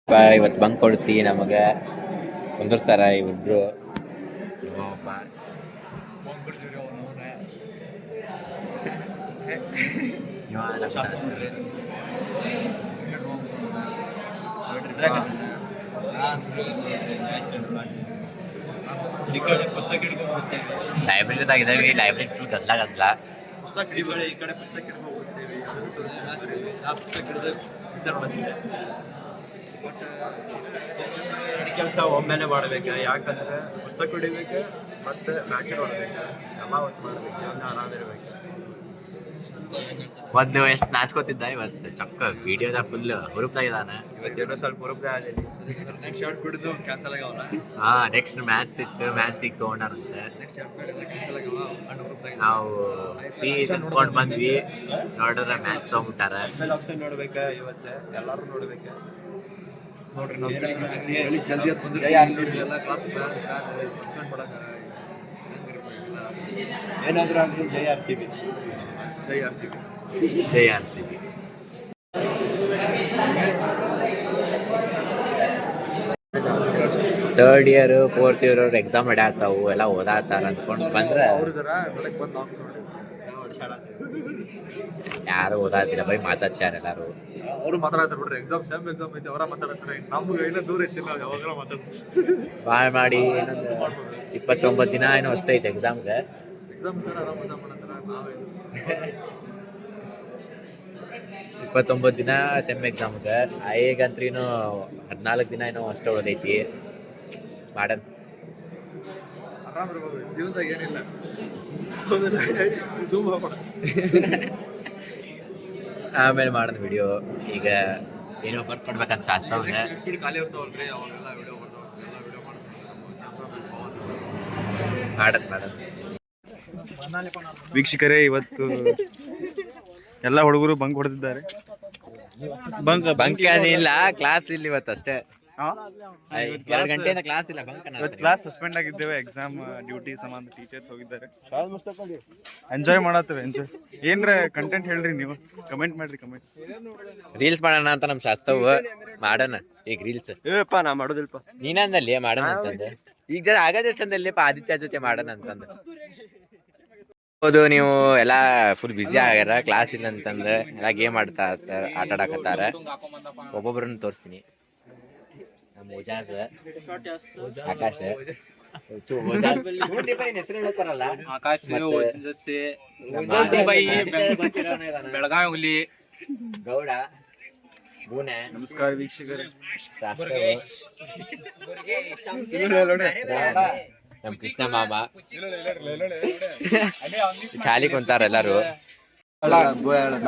ಇವತ್ತು ಬಂಕ್ ಕೊಡಿಸಿ ನಮಗೆ ಕುಂದರ್ಸ್ತಾರ ಇವಿಬ್ರು. ಲೈಬ್ರರಿದಾಗಿದ್ದಾವೆ. ಲೈಬ್ರರಿ ಫುಲ್ ಗದ್ಲ ಪುಸ್ತಕ ಹಿಡಿಬೇಳೆ, ಈ ಕಡೆ ಪುಸ್ತಕ ಹಿಡ್ಕೊಂಡು ಹೋಗ್ತೇವೆ. ಅದನ್ನು ತೋರಿಸಿ ನಾ ಪುಸ್ತಕ ಹಿಡಿದು ವಿಚಾರ ಮಾಡೋದಿಲ್ಲ. ಬಟ್ ಕೆಲಸ ಒಮ್ಮೆಲೆ ಮಾಡ್ಬೇಕು. ಯಾಕಂದ್ರೆ ಪುಸ್ತಕ ಹಿಡಿಬೇಕು ಮತ್ತು ಮ್ಯಾಚ್ ನೋಡ್ಬೇಕು, ಎಲ್ಲ ಒಟ್ಟು ಮಾಡ್ಬೇಕು, ಒಂದು ಆರಾಮಿರ್ಬೇಕು. ಮೊದ್ಲು ಎಷ್ಟು ನಾಚ್ಕೋತಿದ್ದ, ಇವತ್ತು ಚಕ್ಕ ವಿಡಿಯೋದಾಗ ಫುಲ್ ಹುರುಪ್ದಾಗಿದ್ದಾನೆ. ಇವತ್ತೇನೋ ಸ್ವಲ್ಪ ಹುರುಪ್ದಾಗ ನೆಕ್ಸ್ಟ್ ಶಾರ್ಟ್ ಬಿಡಿದು ಕ್ಯಾನ್ಸಲ್ ಆಗ್ಯಾವಲ್ಲ. ನೆಕ್ಸ್ಟ್ ಮ್ಯಾಚ್ ಸಿಗ್ ತೊಗೊಂಡಾರಂತೆ. ನೆಕ್ಸ್ಟ್ ಶಾರ್ಟ್ ಬಿಡಿದ್ರೆ ಕ್ಯಾನ್ಸಲ್ ಆಗ್ಯಾವ. ಅಂಡ್ ಹುರುಪ್ದಾಗ ನಾವು ತಿನ್ಕೊಂಡು ಬಂದ್ವಿ, ನೋಡಿದ್ರೆ ಮ್ಯಾಚ್ ತೊಗೊಂಬಿಟ್ಟಾರ. ಆಪ್ಷನ್ ನೋಡ್ಬೇಕು. ಇವತ್ತು ಎಲ್ಲರೂ ನೋಡ್ಬೇಕು. ನೋಡ್ರಿ ನಾವು ಜಲ್ದಿ ಹೊತ್ತು ಬಂದಿರ್ತೀವಿ. ಎಲ್ಲ ಕ್ಲಾಸ್ ಸಸ್ಪೆಂಡ್ ಮಾಡಕ್ಕೆ ಏನಾದರೂ ಆಗಲಿ. ಜೈ ಆರ್ ಸಿ ಬಿ, ಜೈ ಆರ್ ಸಿ ಬಿ, ಜೈ R C B. Third year fourth year ಅವ್ರು ಎಕ್ಸಾಮ್ ನಡೆಯತ್ತಾವು, ಎಲ್ಲ ಓದಾತಾರ ಅನ್ಸ್ಕೊಂಡು ಬಂದ್ರೆ ಯಾರು ಓದಾತಿಲ್ಲ, ಬರೀ ಮಾತಾಡ್ಚಾರ ಎಲ್ಲಾರು. ಅವರು ಮಾತಾಡ್ತಾರೆ ಬಿಡ್ರಿ. ಎಕ್ಸಾಮ್ ಸೆಮ್ ಎಕ್ಸಾಮ್ ಐತಿ, ಅವರ ಮಾತಾಡ್ತಾರೆ. ನಮ್ಗೆ ಏನೋ ದೂರ ಐತಿ, ನಾವು ಯಾವಾಗ ಭಾಳ ಮಾಡಿ 29 ದಿನ ಏನೋ ಅಷ್ಟೈತೆ ಎಕ್ಸಾಮ್ಗೆ. ಎಕ್ಸಾಮ್ ಆರಾಮ್ ಮಜಾ ಮಾಡತ್ತಾರ. ನಾವೇ 29 ದಿನ ಸೆಮ್ ಎಕ್ಸಾಮ್ಗೆ. ಈಗಂತ್ರೀನು 14 ದಿನ ಏನೋ ಅಷ್ಟೇ ಉಳಿದೈತಿ. ಮಾಡನ್ ಆರಾಮ್ ಇರ್ಬೋದು ಜೀವನದಾಗ, ಏನಿಲ್ಲ. ಆಮೇಲೆ ಮಾಡೋದು ವಿಡಿಯೋ. ಈಗ ಏನೋ ಬರ್ಕೊಡ್ಬೇಕಂತ ಶಾಸ್ತ್ರ ಖಾಲಿ ಇರ್ತಾವಲ್ರಿ, ಅವಾಗೆಲ್ಲ ವಿಡಿಯೋ ಬರ್ತಾವ. ಎಲ್ಲ ವಿಡಿಯೋ ಮಾಡೋದು. ವೀಕ್ಷಕರೇ, ಇವತ್ತು ಎಲ್ಲ ಹುಡುಗರು ಬಂಕ್ ಹೊಡೆದಿದ್ದಾರೆ. ಬಂಕ್ ಏನಿಲ್ಲ, ಕ್ಲಾಸ್ ಇಲ್ಲ ಇವತ್ತು ಅಷ್ಟೇ. 2 ಗಂಟೆಯಿಂದ ಕ್ಲಾಸ್ ಇಲ್ಲ. ಇವತ್ತು ಕ್ಲಾಸ್ ಸಸ್ಪೆಂಡ್ ಆಗಿದ್ದೇವೆ. ಎಕ್ಸಾಮ್ ಡ್ಯೂಟಿ ಸಂಬಂಧ ಟೀಚರ್ಸ್ ಹೋಗಿದ್ದಾರೆ. ಎಂಜಾಯ್ ಮಾಡತ್ತೇವೆ. ಎಂಜಾಯ್ ಏನ್ರ ಕಂಟೆಂಟ್ ಹೇಳ್ರಿ, ನೀವು ಕಮೆಂಟ್ ಮಾಡ್ರಿ. ಕಮೆಂಟ್ ರೀಲ್ಸ್ ಮಾಡೋಣ ಅಂತ ನಮ್ಮ ಶಾಸ್ತ್ರವು ಮಾಡೋಣ. ಈಗ ರೀಲ್ಸ್ ಏಪ್ಪ ನಾ ಮಾಡೋದಿಲ್ಪ, ನೀನಂದಲ್ಲಿ ಮಾಡೋಣ ಅಂತಂದೆ. ಈಗ ಆಗದ ಚಂದಲ್ಲಿಪ್ಪ ಆದಿತ್ಯ ಜೊತೆ ಮಾಡೋಣ ಅಂತಂದು. ಹೌದು, ನೀವು ಎಲ್ಲ ಫುಲ್ ಬ್ಯುಸಿ ಆಗ್ಯಾರ, ಕ್ಲಾಸ್ ಇಲ್ಲ ಅಂತಂದ್ರೆ ಎಲ್ಲ ಗೇಮ್ ಆಟ ಆಡಕತ್ತಾರ. ಒಬ್ಬೊಬ್ರನ್ನ ತೋರಿಸ್ತೀನಿ. ನಮ್ಮ ಓಜಾಸ್, ಆಕಾಶ, ಹೆಸರು ಹೇಳ್ತಾರಲ್ಲ, ಬೆಳಗಾವಿ ಹುಲಿ, ಗೌಡ, ಬೂನೆ. ನಮಸ್ಕಾರ ವೀಕ್ಷಕರೇ. ನಮ್ ಕೃಷ್ಣ ಮಾಮ ಖಾಲಿ ಕುಂತಾರ ಎಲ್ಲಾರು.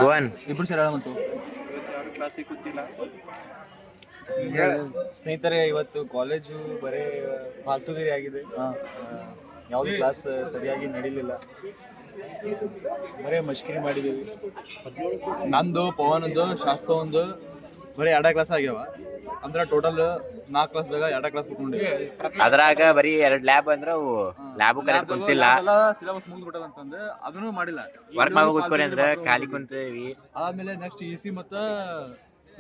ಗೋವನ್ ಇಬ್ರು ಸೇರ ಮತ್ತು ಸ್ನೇಹಿತರೆ, ಇವತ್ತು ಕಾಲೇಜು ಬರೀ ಫಾಲ್ತುಗಿರಿ ಆಗಿದೆ. ಯಾವುದು ಕ್ಲಾಸ್ ಸರಿಯಾಗಿ ನಡೀಲಿಲ್ಲ, ಬರೀ ಮಷ್ಕಿರಿ ಮಾಡಿದ್ದೀವಿ. ನಂದು, ಪವನದು, ಶಾಸ್ತ್ರವಂದು ಬರೀ 2 ಕ್ಲಾಸ್ ಆಗ್ಯಾವ. ಅಂದ್ರೆ ಟೋಟಲ್ 4 ಕ್ಲಾಸ್ದಾಗ 2 ಕ್ಲಾಸ್ ಬಿಟ್ಕೊಂಡಿವಿ. ಅದ್ರಾಗ ಬರೀ 2 ಲ್ಯಾಬ್ ಅಂದ್ರೆ ಅವು ಲ್ಯಾಬು ಕರೆಕ್ಟ್ ಕುಂತಿಲ್ಲ. ಸಿಲೆಬಸ್ ಮುಗಿದ್ಬಿಟ್ಟದಂತಂದು ಅದನ್ನು ಮಾಡಿಲ್ಲ. ವರ್ಕ್ ಮಾಡಿ ಕೂತ್ಕೊರಿ ಅಂದ್ರೆ ಖಾಲಿ ಕುಂತೀವಿ. ಆದ್ಮೇಲೆ ನೆಕ್ಸ್ಟ್ EC ಮತ್ತು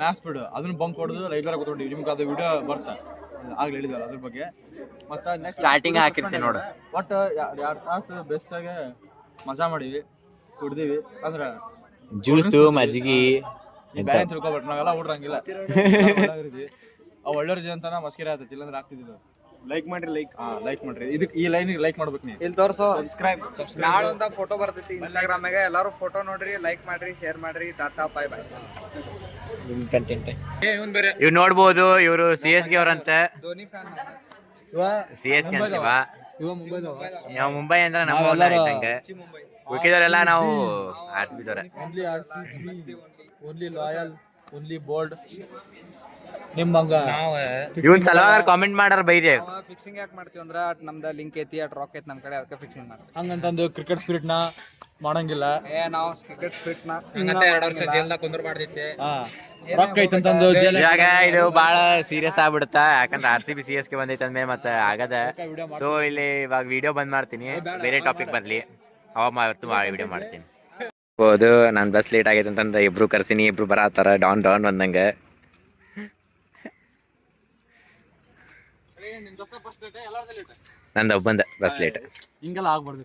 ಮ್ಯಾಥ್ಸ್ ಬಿಡು ಅದನ್ನು ಬಂಕ್ ಹೊಡೆದು ಲೈಬ್ರರಿ ಕೂತ್ಕೊಂಡಿವಿ. ನಿಮ್ಗೆ ಅದು ವಿಡಿಯೋ ಬರ್ತಾ ಆಗ್ಲಿ ಹೇಳಿದ್ವಲ್ಲ ಅದ್ರ ಬಗ್ಗೆ. ಮತ್ತು ನೆಕ್ಸ್ಟ್ ಸ್ಟಾರ್ಟಿಂಗ್ ಹಾಕಿರ್ತೀನಿ ನೋಡು. ಒಟ್ಟು 2 ತಾಸು ಬೆಸ್ಟಾಗೆ ಮಜಾ ಮಾಡಿವಿ, ಕುಡ್ದೀವಿ. ಅಂದ್ರೆ ಜ್ಯೂಸು, ಮಜ್ಜಿಗೆ ಬೇರೆ ತಿಳ್ಕೊಬಿಟ್ಟು ನಾವೆಲ್ಲ ಹುಡ್ರಂಗಿಲ್ಲ. ಒಳ್ಳೆಯವ್ರದ್ದು ಅಂತ ಮಸ್ಕಿರ ಆಯ್ತೈತಿ, ಇಲ್ಲಾಂದ್ರೆ ಆಗ್ತಿದ್ದಿಲ್ಲ. ಲೈಕ್ ಮಾಡ್ರಿ, ಲೈಕ್ ಮಾಡ್ರಿ. ಇದಕ್ಕೆ ಈ ಲೈನಿಗೆ ಲೈಕ್ ಮಾಡ್ಬೇಕು ನೀವು. ಇಲ್ಲಿ ತೋರ್ಸೋ ಸಬ್ಸ್ಕ್ರೈಬ್. ನಾಳೆ ಒಂದು ಫೋಟೋ ಬರ್ತೈತಿ ಇನ್ಸ್ಟಾಗ್ರಾಮ್ಗೆ. ಎಲ್ಲರೂ ಫೋಟೋ ನೋಡ್ರಿ, ಲೈಕ್ ಮಾಡ್ರಿ, ಶೇರ್ ಮಾಡ್ರಿ. ಟಾಟಾ, ಬಾಯ್ ಬಾಯ್. ಕಂಟೆಂಟ್ ಇವ್ ನೋಡ್ಬೋದು. ಇವರು CSK ಅವ್ರಂತೆ. ಧೋನಿ ಫ್ಯಾನ್. CSK ಅಂತೀವ. ಇವ ಮುಂಬೈದವ. ನಾವು ಮುಂಬೈ ಅಂದ್ರೆ ನಮ್ಮ ಇದ್ದಂಗೆ. ಉಳ್ಕಿದವರೆಲ್ಲ ನಾವು RCB ದವ್ರೆ. Only loyal, only bold. ನಿಮ್ಮಂಗ ಇವನ್ ಸಲುವಾಗಿ ಕಾಮೆಂಟ್ ಮಾಡಾರ ಬೈರಿ. ಫಿಕ್ಸಿಂಗ್ ಯಾಕೆ ಮಾಡ್ತೀವಿ ಅಂದ್ರೆ ನಮ್ದು ಲಿಂಕ್ ಐತಿ, ಅಟ್ ರಾಕ್ ಐತಿ ನಮ್ಮ ಕಡೆ, ಅದಕ್ಕೆ ಫಿಕ್ಸಿಂಗ್ ಮಾಡ್ತೀವಿ. ಹಂಗಂತಂದು ಕ್ರಿಕೆಟ್ ಸ್ಪಿರಿಟ್ನ ಮಾಡಂಗಿಲ್ಲ. ನಾವು ಕ್ರಿಕೆಟ್ ಸ್ಪಿರಿಟ್ನ 2 ವರ್ಷ ಜೈಲ್ದಾಗ ಕುಂದ್ರ ಮಾಡ್ದೈತಿ. ರೊಕ್ಕ ಐತಂತಂದು ಇವಾಗ ಇದು ಬಾಳ ಸೀರಿಯಸ್ ಆಗ್ಬಿಡುತ್ತಾ, ಯಾಕಂದ್ರೆ RCB CSK ಬಂದೈತೆ ಅಂದ್ಮೇಲೆ ಮತ್ತೆ ಆಗದ. ಸೊ ಇಲ್ಲಿ ಇವಾಗ ವಿಡಿಯೋ ಬಂದ್ ಮಾಡ್ತೀನಿ, ಬೇರೆ ಟಾಪಿಕ್ ಬರ್ಲಿ, ಅವತ್ತು ವಿಡಿಯೋ ಮಾಡ್ತೀನಿ. ಹೌದು, ನಾನು ಬಸ್ ಲೇಟ್ ಆಗೈತೆ ಅಂತಂದ ಇಬ್ರು ಕರ್ಸಿನಿ. ಇಬ್ರು ಬರತ್ತಾರ ಡಾನ್ ಬಂದಂಗೆ. ನಂದು ಒಬ್ಬಂದ ಬಸ್ ಲೇಟ್ ಹಿಂಗೆಲ್ಲ ಆಗ್ಬಾರ್ದು